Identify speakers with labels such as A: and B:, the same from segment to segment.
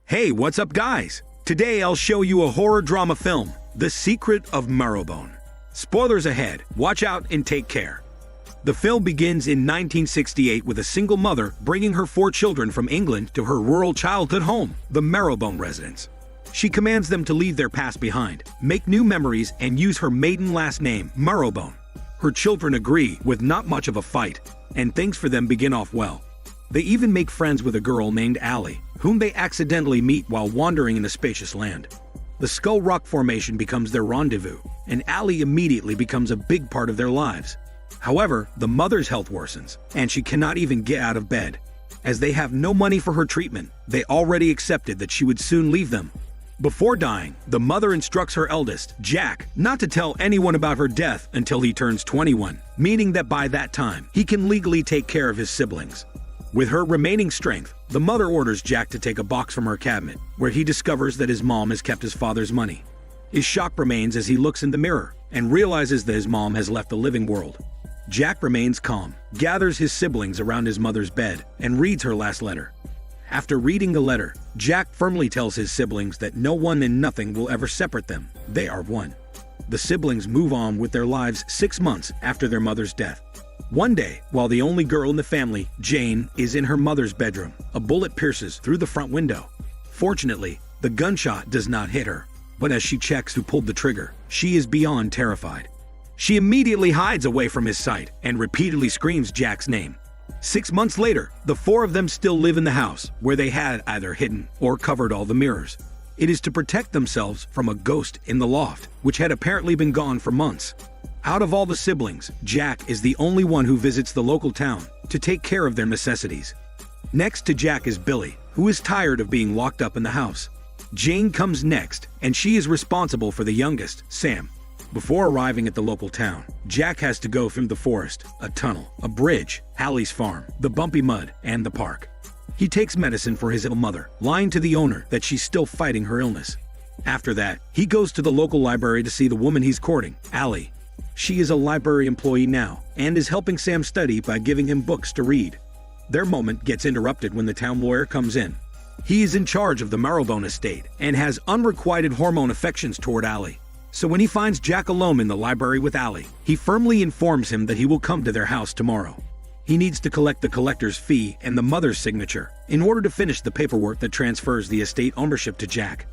A: Hey, what's up guys? Today I'll show you a horror drama film, The Secret of Marrowbone. Spoilers ahead, watch out and take care. The film begins in 1968 with a single mother bringing her 4 children from England to her rural childhood home, the Marrowbone residence. She commands them to leave their past behind, make new memories, and use her maiden last name, Marrowbone. Her children agree with not much of a fight, and things for them begin off well. They even make friends with a girl named Allie, whom they accidentally meet while wandering in a spacious land. The Skull Rock Formation becomes their rendezvous, and Allie immediately becomes a big part of their lives. However, the mother's health worsens, and she cannot even get out of bed. As they have no money for her treatment, they already accepted that she would soon leave them. Before dying, the mother instructs her eldest, Jack, not to tell anyone about her death until he turns 21, meaning that by that time, he can legally take care of his siblings. With her remaining strength, the mother orders Jack to take a box from her cabinet, where he discovers that his mom has kept his father's money. His shock remains as he looks in the mirror and realizes that his mom has left the living world. Jack remains calm, gathers his siblings around his mother's bed, and reads her last letter. After reading the letter, Jack firmly tells his siblings that no one and nothing will ever separate them. They are one. The siblings move on with their lives 6 months after their mother's death. One day, while the only girl in the family, Jane, is in her mother's bedroom, a bullet pierces through the front window. Fortunately, the gunshot does not hit her, but as she checks who pulled the trigger, she is beyond terrified. She immediately hides away from his sight and repeatedly screams Jack's name. 6 months later, the 4 of them still live in the house, where they had either hidden or covered all the mirrors. It is to protect themselves from a ghost in the loft, which had apparently been gone for months. Out of all the siblings, Jack is the only one who visits the local town to take care of their necessities. Next to Jack is Billy, who is tired of being locked up in the house. Jane comes next, and she is responsible for the youngest, Sam. Before arriving at the local town, Jack has to go through the forest, a tunnel, a bridge, Hallie's farm, the bumpy mud, and the park. He takes medicine for his ill mother, lying to the owner that she's still fighting her illness. After that, he goes to the local library to see the woman he's courting, Allie. She is a library employee now, and is helping Sam study by giving him books to read. Their moment gets interrupted when the town lawyer comes in. He is in charge of the Marrowbone estate, and has unrequited hormone affections toward Allie. So when he finds Jack alone in the library with Allie, he firmly informs him that he will come to their house tomorrow. He needs to collect the collector's fee and the mother's signature in order to finish the paperwork that transfers the estate ownership to Jack.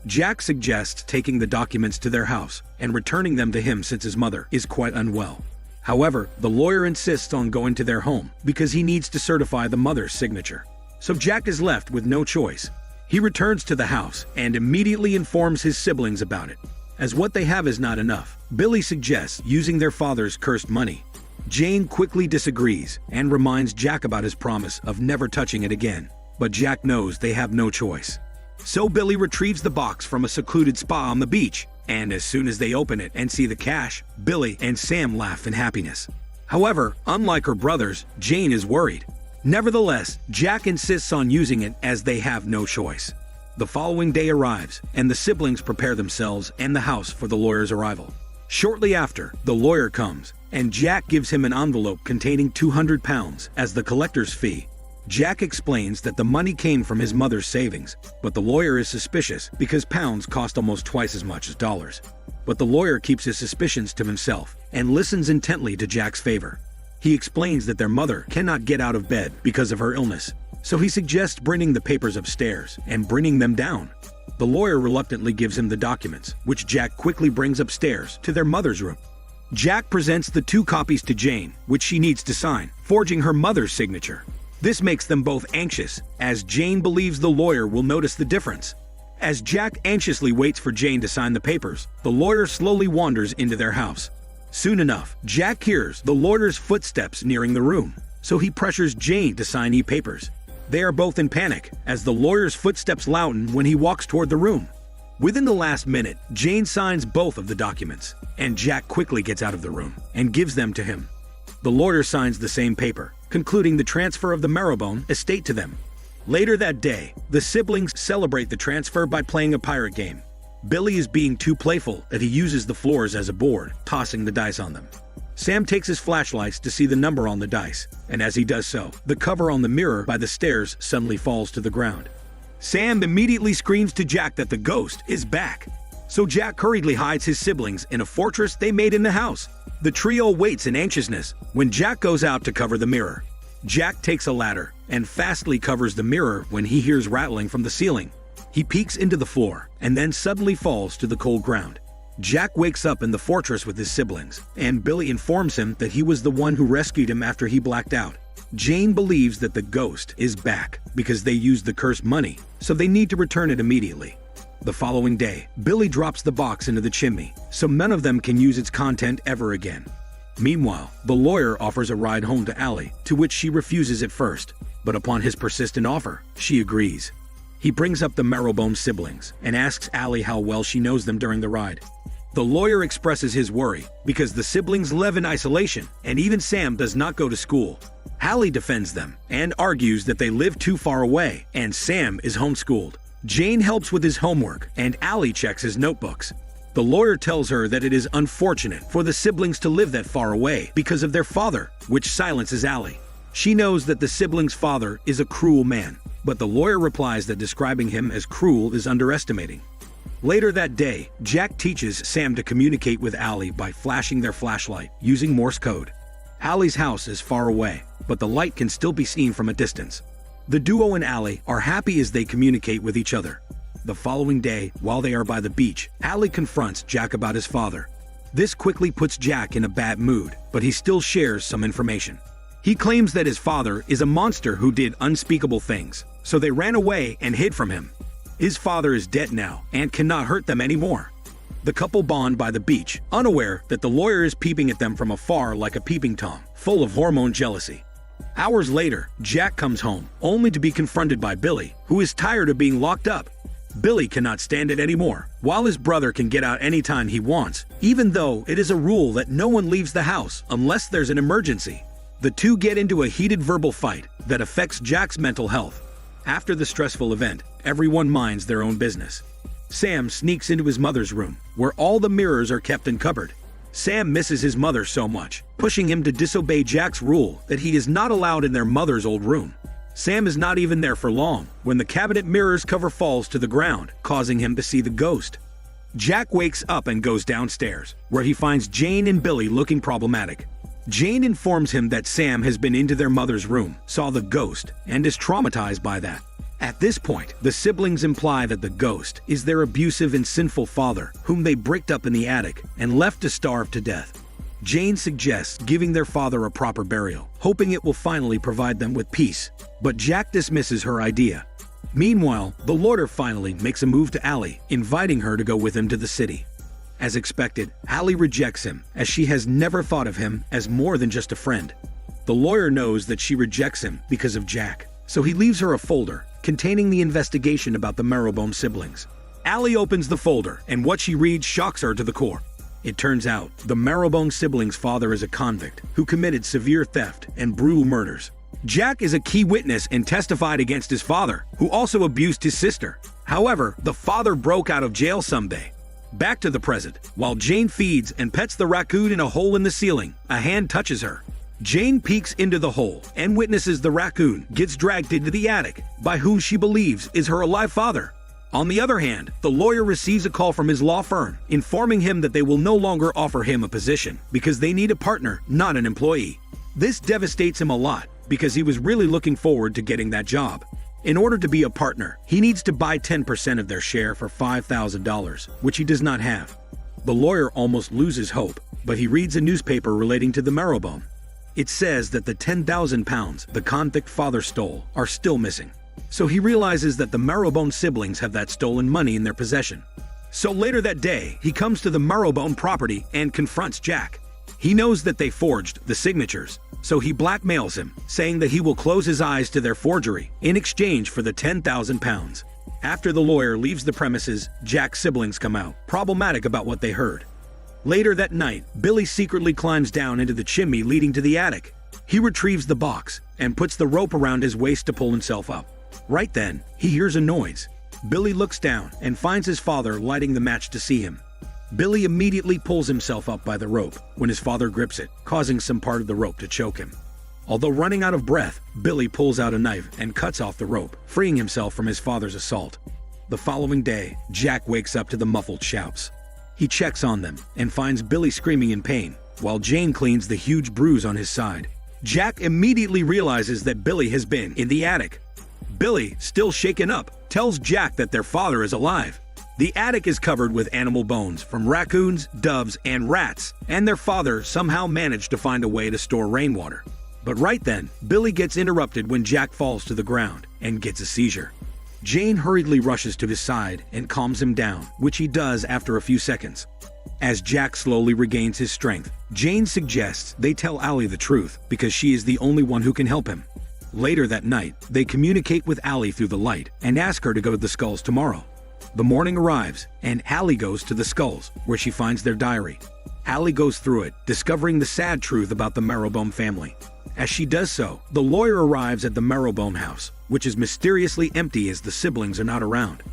A: Jack suggests taking the documents to their house and returning them to him since his mother is quite unwell. However, the lawyer insists on going to their home because he needs to certify the mother's signature. So Jack is left with no choice. He returns to the house and immediately informs his siblings about it. As what they have is not enough, Billy suggests using their father's cursed money. Jane quickly disagrees and reminds Jack about his promise of never touching it again. But Jack knows they have no choice. So Billy retrieves the box from a secluded spa on the beach, and as soon as they open it and see the cash, Billy and Sam laugh in happiness. However, unlike her brothers, Jane is worried. Nevertheless, Jack insists on using it as they have no choice. The following day arrives, and the siblings prepare themselves and the house for the lawyer's arrival. Shortly after, the lawyer comes, and Jack gives him an envelope containing £200 as the collector's fee. Jack explains that the money came from his mother's savings, but the lawyer is suspicious because pounds cost almost twice as much as dollars. But the lawyer keeps his suspicions to himself and listens intently to Jack's favor. He explains that their mother cannot get out of bed because of her illness, so he suggests bringing the papers upstairs and bringing them down. The lawyer reluctantly gives him the documents, which Jack quickly brings upstairs to their mother's room. Jack presents the 2 copies to Jane, which she needs to sign, forging her mother's signature. This makes them both anxious, as Jane believes the lawyer will notice the difference. As Jack anxiously waits for Jane to sign the papers, the lawyer slowly wanders into their house. Soon enough, Jack hears the lawyer's footsteps nearing the room, so he pressures Jane to sign e-papers. They are both in panic, as the lawyer's footsteps loudens when he walks toward the room. Within the last minute, Jane signs both of the documents, and Jack quickly gets out of the room and gives them to him. The lawyer signs the same paper, concluding the transfer of the Marrowbone estate to them. Later that day, the siblings celebrate the transfer by playing a pirate game. Billy is being too playful that he uses the floors as a board, tossing the dice on them. Sam takes his flashlights to see the number on the dice, and as he does so, the cover on the mirror by the stairs suddenly falls to the ground. Sam immediately screams to Jack that the ghost is back. So Jack hurriedly hides his siblings in a fortress they made in the house. The trio waits in anxiousness when Jack goes out to cover the mirror. Jack takes a ladder and fastly covers the mirror when he hears rattling from the ceiling. He peeks into the floor and then suddenly falls to the cold ground. Jack wakes up in the fortress with his siblings, and Billy informs him that he was the one who rescued him after he blacked out. Jane believes that the ghost is back because they used the cursed money, so they need to return it immediately. The following day, Billy drops the box into the chimney, so none of them can use its content ever again. Meanwhile, the lawyer offers a ride home to Allie, to which she refuses at first, but upon his persistent offer, she agrees. He brings up the Marrowbone siblings and asks Allie how well she knows them during the ride. The lawyer expresses his worry because the siblings live in isolation and even Sam does not go to school. Allie defends them and argues that they live too far away and Sam is homeschooled. Jane helps with his homework and Allie checks his notebooks. The lawyer tells her that it is unfortunate for the siblings to live that far away because of their father, which silences Allie. She knows that the siblings' father is a cruel man, but the lawyer replies that describing him as cruel is underestimating. Later that day, Jack teaches Sam to communicate with Allie by flashing their flashlight using Morse code. Allie's house is far away, but the light can still be seen from a distance. The duo and Allie are happy as they communicate with each other. The following day, while they are by the beach, Allie confronts Jack about his father. This quickly puts Jack in a bad mood, but he still shares some information. He claims that his father is a monster who did unspeakable things, so they ran away and hid from him. His father is dead now and cannot hurt them anymore. The couple bond by the beach, unaware that the lawyer is peeping at them from afar like a peeping Tom, full of hormone jealousy. Hours later, Jack comes home, only to be confronted by Billy, who is tired of being locked up. Billy cannot stand it anymore, while his brother can get out anytime he wants, even though it is a rule that no one leaves the house unless there's an emergency. The two get into a heated verbal fight that affects Jack's mental health. After the stressful event, everyone minds their own business. Sam sneaks into his mother's room, where all the mirrors are kept and cupboard. Sam misses his mother so much, pushing him to disobey Jack's rule that he is not allowed in their mother's old room. Sam is not even there for long when the cabinet mirror's cover falls to the ground, causing him to see the ghost. Jack wakes up and goes downstairs, where he finds Jane and Billy looking problematic. Jane informs him that Sam has been into their mother's room, saw the ghost, and is traumatized by that. At this point, the siblings imply that the ghost is their abusive and sinful father, whom they bricked up in the attic and left to starve to death. Jane suggests giving their father a proper burial, hoping it will finally provide them with peace, but Jack dismisses her idea. Meanwhile, the lawyer finally makes a move to Allie, inviting her to go with him to the city. As expected, Allie rejects him, as she has never thought of him as more than just a friend. The lawyer knows that she rejects him because of Jack, so he leaves her a folder containing the investigation about the Marrowbone siblings. Allie opens the folder, and what she reads shocks her to the core. It turns out the Marrowbone siblings' father is a convict who committed severe theft and brutal murders. Jack is a key witness and testified against his father, who also abused his sister. However, the father broke out of jail someday. Back to the present, while Jane feeds and pets the raccoon in a hole in the ceiling, a hand touches her. Jane peeks into the hole and witnesses the raccoon gets dragged into the attic by who she believes is her alive father. On the other hand, the lawyer receives a call from his law firm, informing him that they will no longer offer him a position because they need a partner, not an employee. This devastates him a lot because he was really looking forward to getting that job. In order to be a partner, he needs to buy 10% of their share for $5,000, which he does not have. The lawyer almost loses hope, but he reads a newspaper relating to the Marrowbone. It says that the 10,000 pounds the convict father stole are still missing. So he realizes that the Marrowbone siblings have that stolen money in their possession. So later that day, he comes to the Marrowbone property and confronts Jack. He knows that they forged the signatures, so he blackmails him, saying that he will close his eyes to their forgery in exchange for the 10,000 pounds. After the lawyer leaves the premises, Jack's siblings come out, problematic about what they heard. Later that night, Billy secretly climbs down into the chimney leading to the attic. He retrieves the box and puts the rope around his waist to pull himself up. Right then, he hears a noise. Billy looks down and finds his father lighting the match to see him. Billy immediately pulls himself up by the rope when his father grips it, causing some part of the rope to choke him. Although running out of breath, Billy pulls out a knife and cuts off the rope, freeing himself from his father's assault. The following day, Jack wakes up to the muffled shouts. He checks on them and finds Billy screaming in pain, while Jane cleans the huge bruise on his side. Jack immediately realizes that Billy has been in the attic. Billy, still shaken up, tells Jack that their father is alive. The attic is covered with animal bones from raccoons, doves, and rats, and their father somehow managed to find a way to store rainwater. But right then, Billy gets interrupted when Jack falls to the ground and gets a seizure. Jane hurriedly rushes to his side and calms him down, which he does after a few seconds. As Jack slowly regains his strength, Jane suggests they tell Allie the truth because she is the only one who can help him. Later that night, they communicate with Allie through the light and ask her to go to the Skulls tomorrow. The morning arrives, and Allie goes to the Skulls, where she finds their diary. Allie goes through it, discovering the sad truth about the Marrowbone family. As she does so, the lawyer arrives at the Marrowbone house, which is mysteriously empty as the siblings are not around.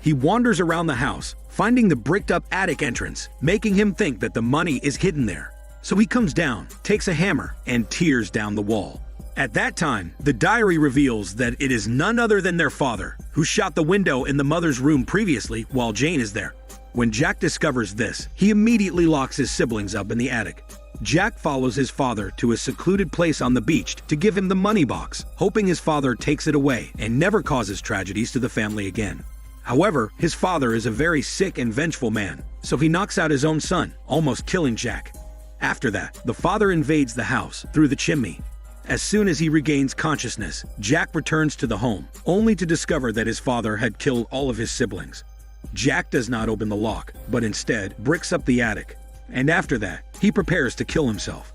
A: He wanders around the house, finding the bricked-up attic entrance, making him think that the money is hidden there. So he comes down, takes a hammer, and tears down the wall. At that time, the diary reveals that it is none other than their father, who shot the window in the mother's room previously while Jane is there. When Jack discovers this, he immediately locks his siblings up in the attic. Jack follows his father to a secluded place on the beach to give him the money box, hoping his father takes it away and never causes tragedies to the family again. However, his father is a very sick and vengeful man, so he knocks out his own son, almost killing Jack. After that, the father invades the house through the chimney. As soon as he regains consciousness, Jack returns to the home, only to discover that his father had killed all of his siblings. Jack does not open the lock, but instead bricks up the attic. And after that, he prepares to kill himself.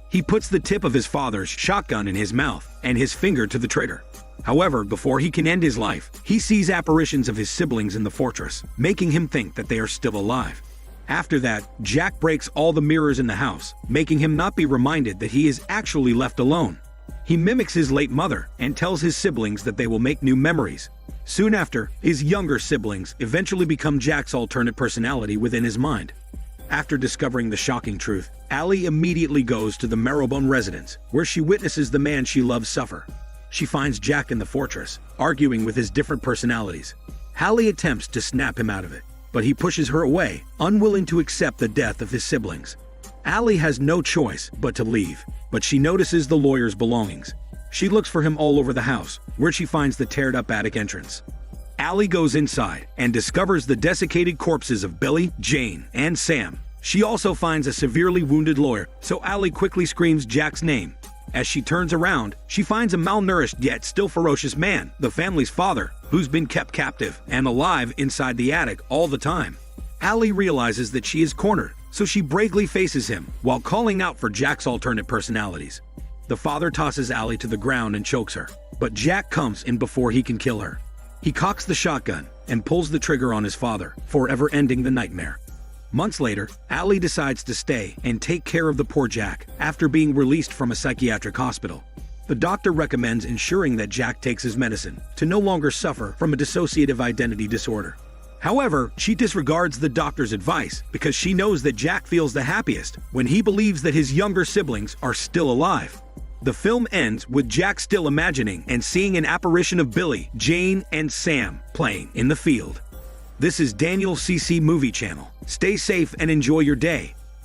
A: He puts the tip of his father's shotgun in his mouth and his finger to the trigger. However, before he can end his life, he sees apparitions of his siblings in the fortress, making him think that they are still alive. After that, Jack breaks all the mirrors in the house, making him not be reminded that he is actually left alone. He mimics his late mother and tells his siblings that they will make new memories. Soon after, his younger siblings eventually become Jack's alternate personality within his mind. After discovering the shocking truth, Allie immediately goes to the Marrowbone residence, where she witnesses the man she loves suffer. She finds Jack in the fortress, arguing with his different personalities. Allie attempts to snap him out of it, but he pushes her away, unwilling to accept the death of his siblings. Allie has no choice but to leave, but she notices the lawyer's belongings. She looks for him all over the house, where she finds the teared-up attic entrance. Allie goes inside and discovers the desiccated corpses of Billy, Jane, and Sam. She also finds a severely wounded lawyer, so Allie quickly screams Jack's name. As she turns around, she finds a malnourished yet still ferocious man, the family's father, who's been kept captive and alive inside the attic all the time. Allie realizes that she is cornered, so she bravely faces him while calling out for Jack's alternate personalities. The father tosses Allie to the ground and chokes her, but Jack comes in before he can kill her. He cocks the shotgun and pulls the trigger on his father, forever ending the nightmare. Months later, Allie decides to stay and take care of the poor Jack after being released from a psychiatric hospital. The doctor recommends ensuring that Jack takes his medicine to no longer suffer from a dissociative identity disorder. However, she disregards the doctor's advice because she knows that Jack feels the happiest when he believes that his younger siblings are still alive. The film ends with Jack still imagining and seeing an apparition of Billy, Jane, and Sam playing in the field. This is Daniel CC Movie Channel. Stay safe and enjoy your day.